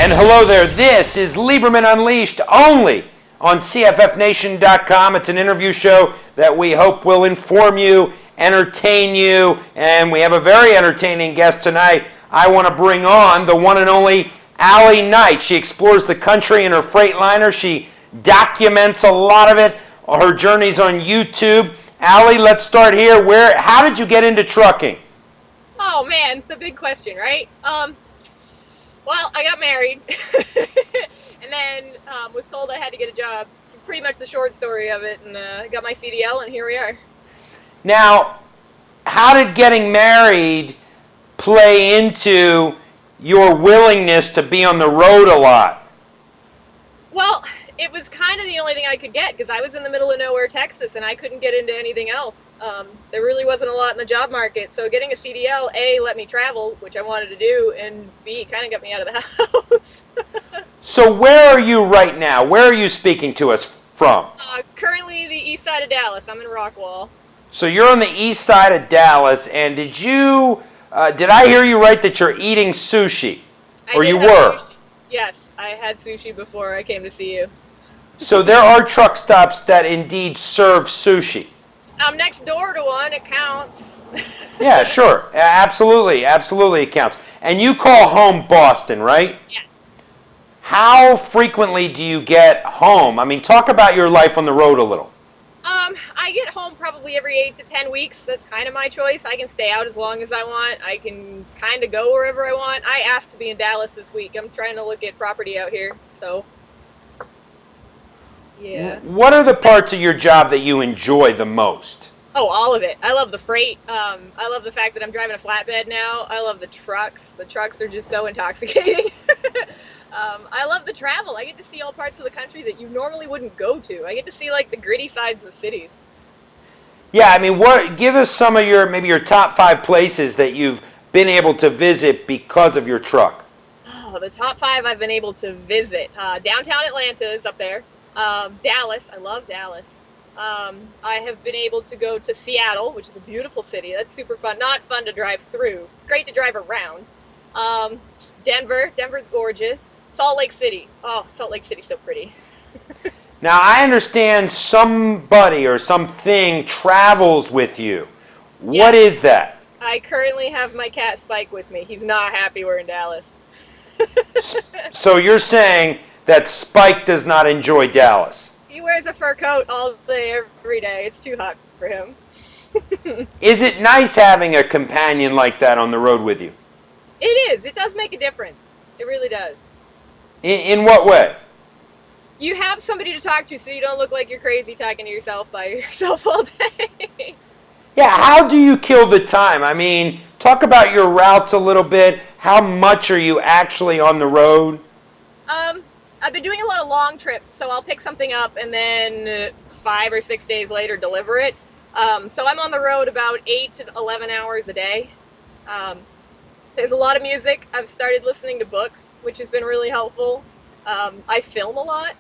And hello there, this is Leiberman Unleashed, only on CFFNation.com. It's an interview show that we hope will inform you, entertain you, and we have a very entertaining guest tonight. I want to bring on the one and only Allie Knight. She explores the country in her Freightliner. She documents a lot of it. Her journey's on YouTube. Allie, let's start here. How did you get into trucking? Oh man, the big question, right? Well, I got married and then was told I had to get a job. Pretty much the short story of it, and got my CDL, and here we are. Now, how did getting married play into your willingness to be on the road a lot? Well, it was kind of the only thing I could get because I was in the middle of nowhere, Texas, and I couldn't get into anything else. There really wasn't a lot in the job market, so getting a CDL, A, let me travel, which I wanted to do, and B, kind of got me out of the house. So where are you right now? Where are you speaking to us from? Currently the east side of Dallas. I'm in Rockwall. So you're on the east side of Dallas, and did I hear you right that you're eating sushi? Or you were? Sushi. Yes, I had sushi before I came to see you. So there are truck stops that indeed serve sushi. I'm next door to one. It counts. Yeah, sure. Absolutely. Absolutely it counts. And you call home Boston, right? Yes. How frequently do you get home? I mean, talk about your life on the road a little. I get home probably every 8 to 10 weeks. That's kind of my choice. I can stay out as long as I want. I can kind of go wherever I want. I asked to be in Dallas this week. I'm trying to look at property out here, so yeah. What are the parts of your job that you enjoy the most? Oh, all of it. I love the freight. I love the fact that I'm driving a flatbed now. I love the trucks. The trucks are just so intoxicating. I love the travel. I get to see all parts of the country that you normally wouldn't go to. I get to see like the gritty sides of the cities. Yeah, I mean, give us some of maybe your top 5 places that you've been able to visit because of your truck. Oh, the top 5 I've been able to visit. Downtown Atlanta is up there. Dallas, I love Dallas. I have been able to go to Seattle, which is a beautiful city. That's super fun. Not fun to drive through. It's great to drive around. Denver's gorgeous. Salt Lake City. Oh, Salt Lake City's so pretty. Now, I understand somebody or something travels with you. Yes. What is that? I currently have my cat Spike with me. He's not happy we're in Dallas. So you're saying that Spike does not enjoy Dallas? He wears a fur coat all day, every day. It's too hot for him. Is it nice having a companion like that on the road with you? It is. It does make a difference. It really does. In what way? You have somebody to talk to so you don't look like you're crazy talking to yourself by yourself all day. Yeah, how do you kill the time? I mean, talk about your routes a little bit. How much are you actually on the road? I've been doing a lot of long trips, so I'll pick something up and then 5 or 6 days later deliver it. So I'm on the road about 8 to 11 hours a day. There's a lot of music. I've started listening to books, which has been really helpful. I film a lot.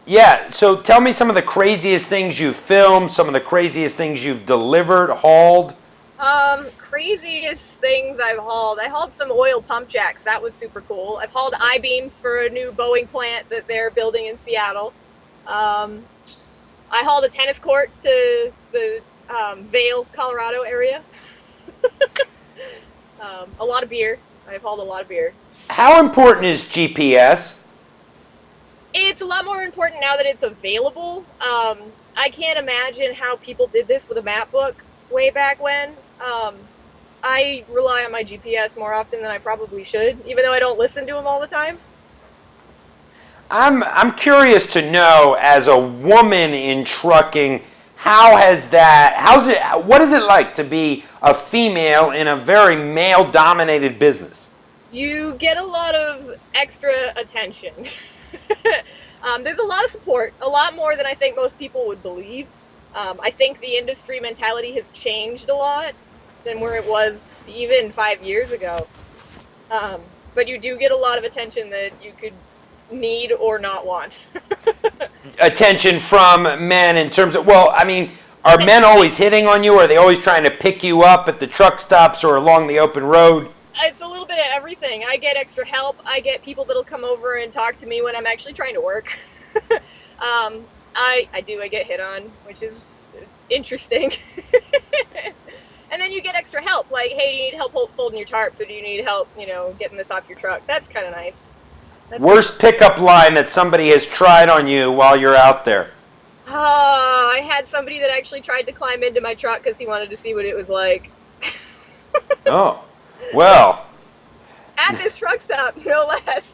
Yeah, so tell me some of the craziest things you've filmed, some of the craziest things you've delivered, hauled. Craziest things I've hauled. I hauled some oil pump jacks. That was super cool. I've hauled I-beams for a new Boeing plant that they're building in Seattle. I hauled a tennis court to the Vail, Colorado area. A lot of beer. I've hauled a lot of beer. How important is GPS? It's a lot more important now that it's available. I can't imagine how people did this with a map book way back when. I rely on my GPS more often than I probably should, even though I don't listen to them all the time. I'm curious to know, as a woman in trucking, what is it like to be a female in a very male-dominated business? You get a lot of extra attention. There's a lot of support, a lot more than I think most people would believe. I think the industry mentality has changed a lot than where it was even 5 years ago. But you do get a lot of attention that you could need or not want. Attention from men in terms of, well, I mean, are men always hitting on you? Or are they always trying to pick you up at the truck stops or along the open road? It's a little bit of everything. I get extra help. I get people that'll come over and talk to me when I'm actually trying to work. I get hit on, which is interesting. And then you get extra help, like, hey, do you need help folding your tarps, or do you need help, getting this off your truck? That's kind of nice. Worst pickup line that somebody has tried on you while you're out there? Oh, I had somebody that actually tried to climb into my truck because he wanted to see what it was like. Oh, well. At this truck stop, no less.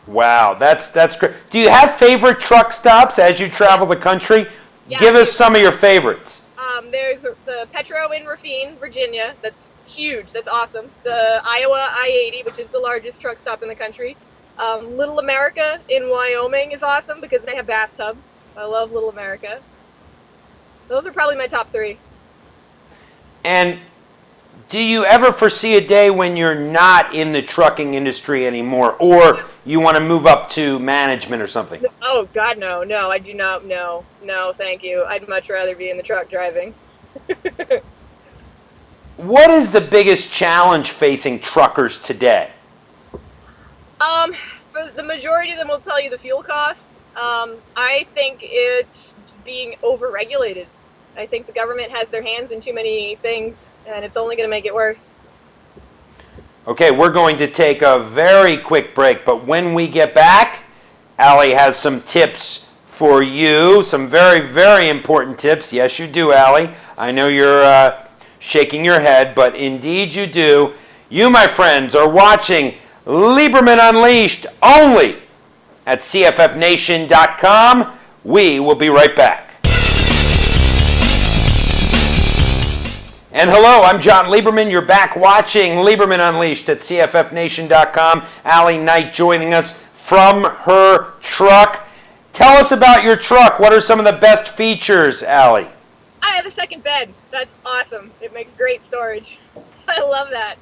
Wow, that's great. Do you have favorite truck stops as you travel the country? Yeah, Give us some of your favorites. There's the Petro in Rafine, Virginia. That's huge. That's awesome. The Iowa I-80, which is the largest truck stop in the country. Little America in Wyoming is awesome because they have bathtubs. I love Little America. Those are probably my top 3. And do you ever foresee a day when you're not in the trucking industry anymore, or you want to move up to management or something? Oh, God, no. No, I do not. No, thank you. I'd much rather be in the truck driving. What is the biggest challenge facing truckers today? For the majority of them will tell you the fuel cost. I think it's being overregulated. I think the government has their hands in too many things, and it's only going to make it worse. Okay, we're going to take a very quick break, but when we get back, Allie has some tips for you, some very, very important tips. Yes, you do, Allie. I know you're shaking your head, but indeed you do. You, my friends, are watching Leiberman Unleashed only at CFFNation.com. We will be right back. And hello, I'm Jon Leiberman. You're back watching Leiberman Unleashed at CFFNation.com. Allie Knight joining us from her truck. Tell us about your truck. What are some of the best features, Allie? I have a second bed. That's awesome. It makes great storage. I love that.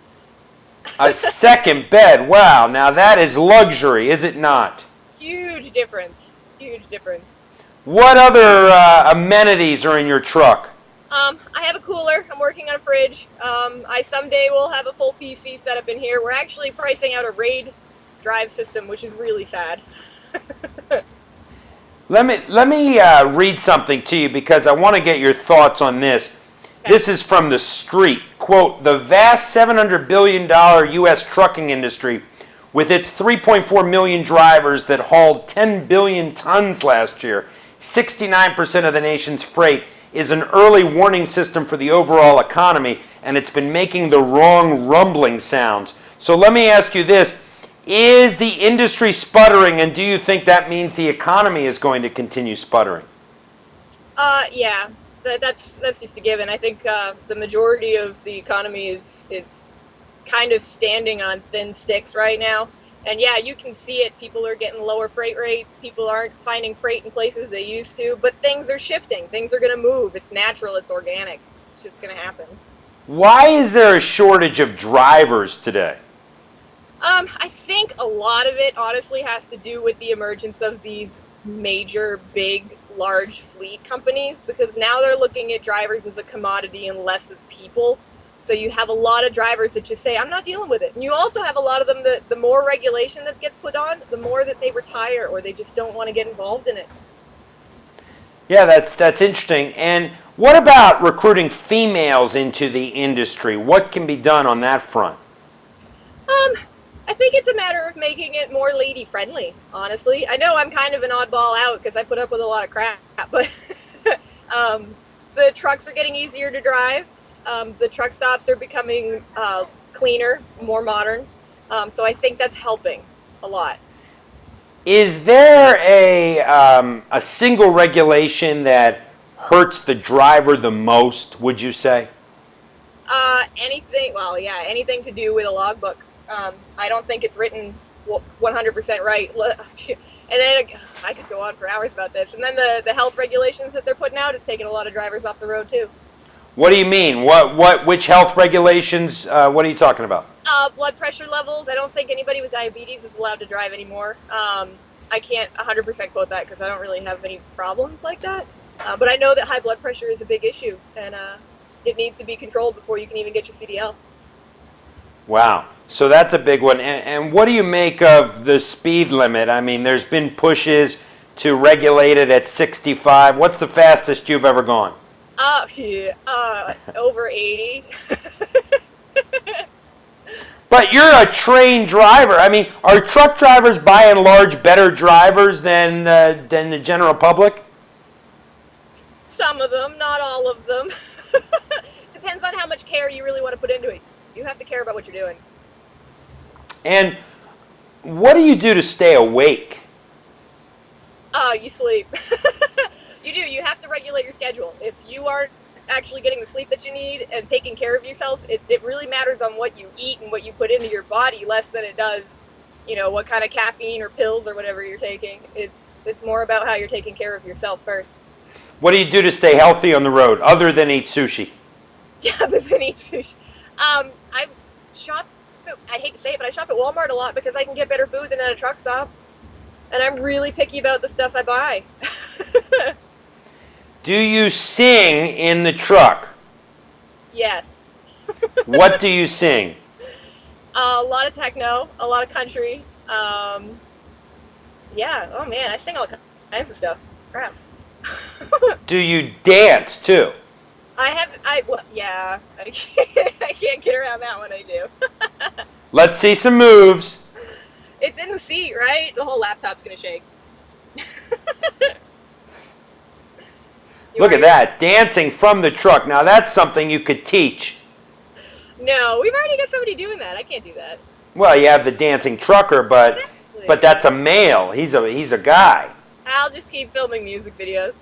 A second bed. Wow. Now that is luxury, is it not? Huge difference. Huge difference. What other amenities are in your truck? I have a cooler. I'm working on a fridge. I someday will have a full PC setup in here. We're actually pricing out a RAID drive system, which is really sad. Let me read something to you because I want to get your thoughts on this. Okay. This is from The Street. Quote, the vast $700 billion U.S. trucking industry, with its 3.4 million drivers that hauled 10 billion tons last year, 69% of the nation's freight, is an early warning system for the overall economy, and it's been making the wrong rumbling sounds. So let me ask you this. Is the industry sputtering, and do you think that means the economy is going to continue sputtering? Yeah, that's just a given. I think the majority of the economy is kind of standing on thin sticks right now. And yeah, you can see it. People are getting lower freight rates. People aren't finding freight in places they used to. But things are shifting. Things are going to move. It's natural. It's organic. It's just going to happen. Why is there a shortage of drivers today? I think a lot of it, honestly, has to do with the emergence of these major, big, large fleet companies. Because now they're looking at drivers as a commodity and less as people. So you have a lot of drivers that just say, I'm not dealing with it. And you also have a lot of them that the more regulation that gets put on, the more that they retire or they just don't want to get involved in it. Yeah, that's interesting. And what about recruiting females into the industry? What can be done on that front? I think it's a matter of making it more lady-friendly, honestly. I know I'm kind of an oddball out because I put up with a lot of crap, but the trucks are getting easier to drive. The truck stops are becoming cleaner, more modern. So I think that's helping a lot. Is there a single regulation that hurts the driver the most, would you say? Anything to do with a logbook. I don't think it's written 100% right. And then I could go on for hours about this. And then the health regulations that they're putting out is taking a lot of drivers off the road too. What do you mean? Which health regulations? What are you talking about? Blood pressure levels. I don't think anybody with diabetes is allowed to drive anymore. I can't 100% quote that because I don't really have any problems like that. But I know that high blood pressure is a big issue, and it needs to be controlled before you can even get your CDL. Wow. So that's a big one. And what do you make of the speed limit? I mean, there's been pushes to regulate it at 65. What's the fastest you've ever gone? Over 80. But you're a trained driver. I mean, are truck drivers by and large better drivers than the general public? Some of them, not all of them. Depends on how much care you really want to put into it. You have to care about what you're doing. And what do you do to stay awake? You sleep. You do. You have to regulate your schedule. If you aren't actually getting the sleep that you need and taking care of yourself, it really matters on what you eat and what you put into your body less than it does, what kind of caffeine or pills or whatever you're taking. It's more about how you're taking care of yourself first. What do you do to stay healthy on the road other than eat sushi? Yeah, other than eat sushi. I shop, I hate to say it, but I shop at Walmart a lot because I can get better food than at a truck stop. And I'm really picky about the stuff I buy. Do you sing in the truck? Yes. What do you sing? A lot of techno, a lot of country. Yeah, oh man, I sing all kinds of stuff. Crap. Do you dance too? Yeah, I can't get around that one, I do. Let's see some moves. It's in the seat, right? The whole laptop's gonna shake. Look at that, dancing from the truck. Now that's something you could teach. No, we've already got somebody doing that. I can't do that. Well, you have the dancing trucker, but that's a male. He's a guy. I'll just keep filming music videos.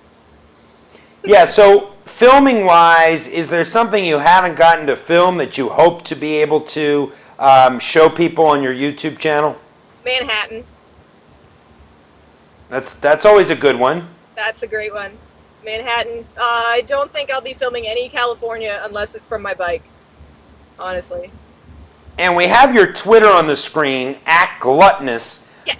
Yeah, so filming wise, is there something you haven't gotten to film that you hope to be able to show people on your YouTube channel? Manhattan. That's always a good one. That's a great one. Manhattan. I don't think I'll be filming any California unless it's from my bike, honestly. And we have your Twitter on the screen, @gluttonous. Yes.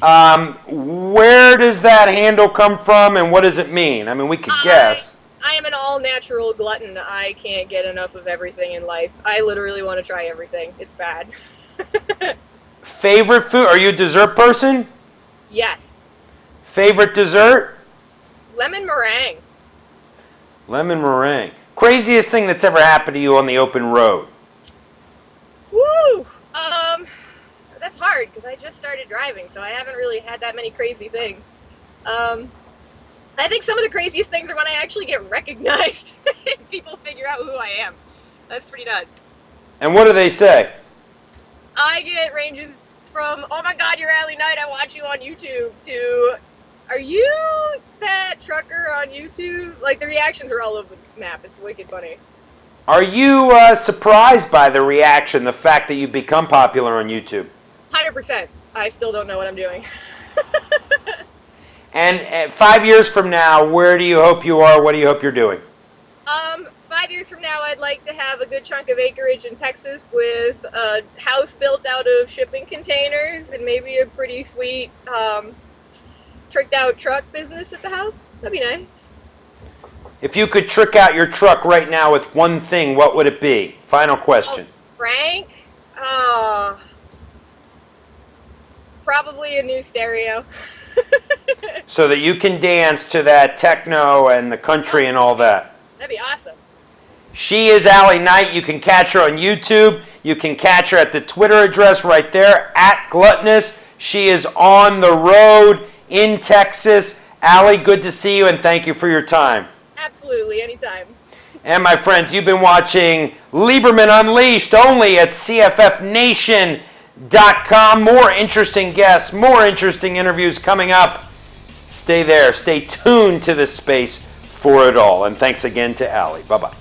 Where does that handle come from, and what does it mean? I mean, we could guess. I am an all-natural glutton. I can't get enough of everything in life. I literally want to try everything. It's bad. Favorite food? Are you a dessert person? Yes. Favorite dessert? Lemon meringue. Lemon meringue. Craziest thing that's ever happened to you on the open road? Woo! That's hard because I just started driving, so I haven't really had that many crazy things. I think some of the craziest things are when I actually get recognized and people figure out who I am. That's pretty nuts. And what do they say? I get ranges from, oh my god, you're Allie Knight, I watch you on YouTube, to, are you that trucker on YouTube? Like, the reactions are all over the map. It's wicked funny. Are you surprised by the reaction, the fact that you've become popular on YouTube? 100%. I still don't know what I'm doing. And 5 years from now, where do you hope you are? What do you hope you're doing? 5 years from now, I'd like to have a good chunk of acreage in Texas with a house built out of shipping containers and maybe a pretty sweet, tricked out truck business at the house. That'd be nice. If you could trick out your truck right now with one thing, what would it be? Final question. Oh, Frank? Probably a new stereo. So that you can dance to that techno and the country and all that. That'd be awesome. She is Allie Knight. You can catch her on YouTube. You can catch her at the Twitter address right there, @gluttonous. She is on the road in Texas. Allie, good to see you, and thank you for your time. Absolutely, anytime. And my friends, you've been watching Leiberman Unleashed only at CFFNATION.com. More interesting guests, more interesting interviews coming up. Stay there. Stay tuned to this space for it all. And thanks again to Allie. Bye-bye.